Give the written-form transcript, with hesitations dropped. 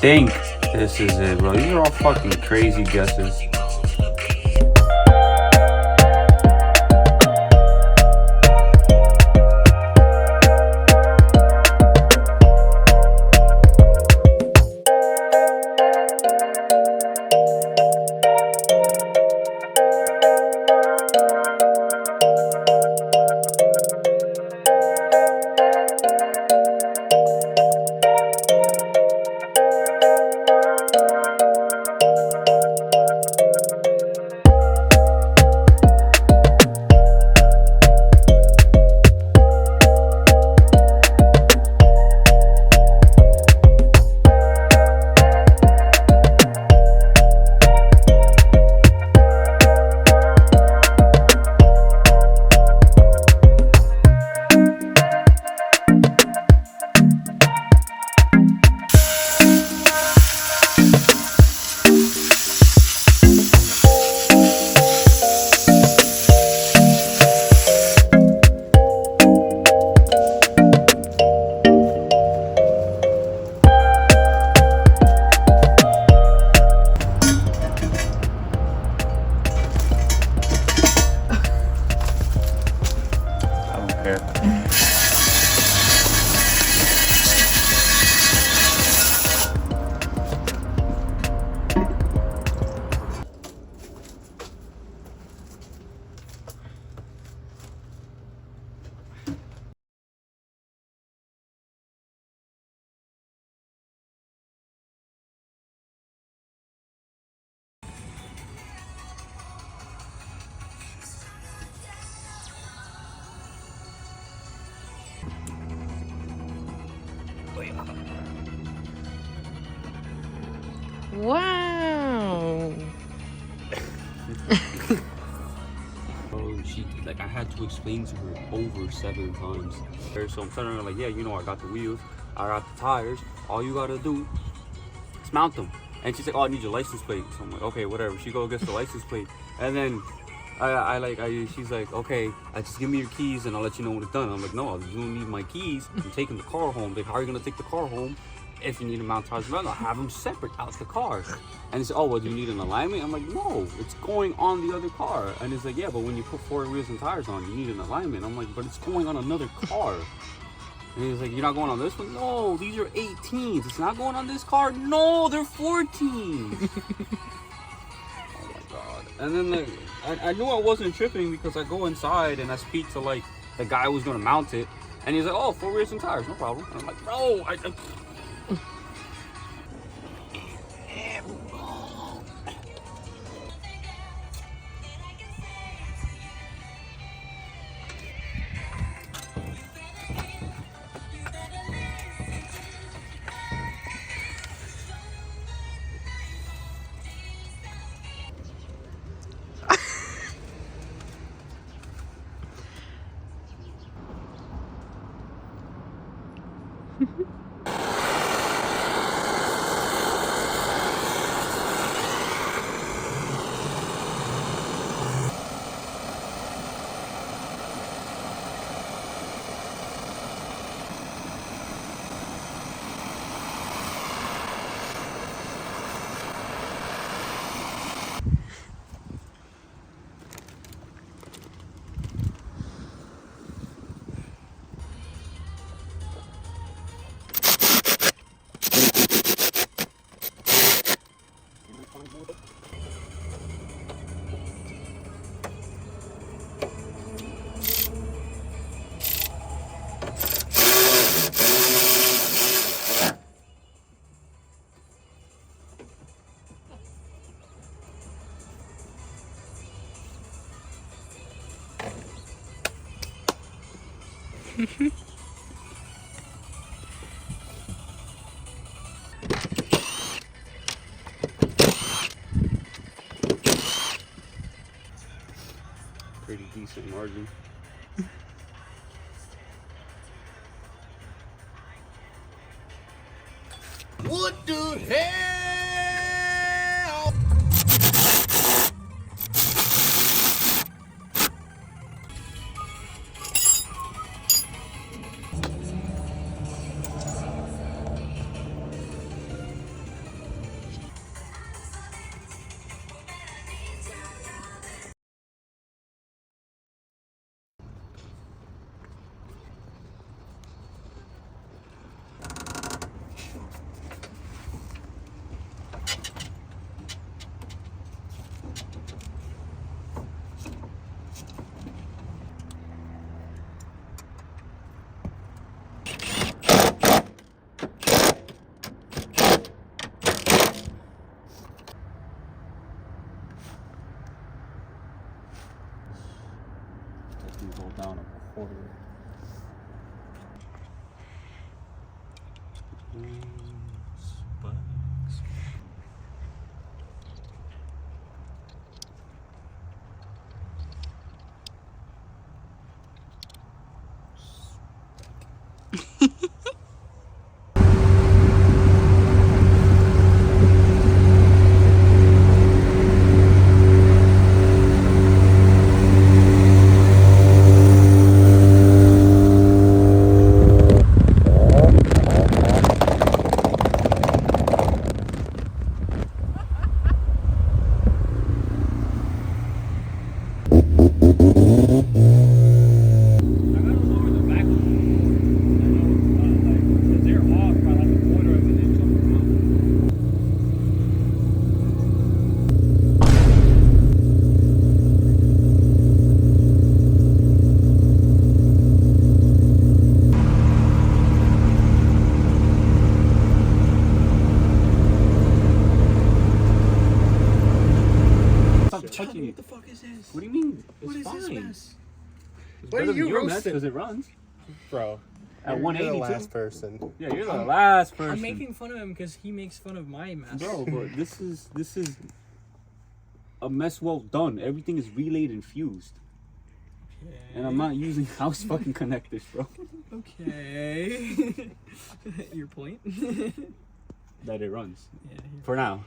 think this is it, bro. These are all fucking crazy guesses. Wow. Oh, like I had to explain to her over 7 times. So I'm telling her like, yeah, you know, I got the wheels, I got the tires. All you gotta do is mount them. And she's like, oh, I need your license plate. So I'm like, okay, whatever. She go gets the license plate, and then she's like, okay, just give me your keys and I'll let you know when it's done. I'm like, no, you don't need my keys. I'm taking the car home. Like, how are you gonna take the car home if you need to mount tires? I'll have them separate out the car. And it's, oh, well, do you need an alignment? I'm like, no, it's going on the other car. And it's like, yeah, but when you put 4 wheels and tires on, you need an alignment. I'm like, but it's going on another car. And he's like, you're not going on this one? No, these are 18s. It's not going on this car? No, they're 14s. Oh my God. And then like, I knew I wasn't tripping because I go inside and I speak to like the guy who's gonna mount it, and he's like, oh, 4 wheels and tires, no problem. And I'm like, bro, pretty decent margin. What the hell? Touching it. What the fuck is this? What do you mean? It's What is fine. this mess? It's Why better are than you your mess roasting? because it runs. Bro, At you're 180 the last too. person. Yeah, you're the last person. I'm making fun of him because he makes fun of my mess. Bro, but this is a mess well done. Everything is relayed and fused. Okay. And I'm not using house fucking connectors, bro. Okay. Your point? That it runs. Yeah. For now.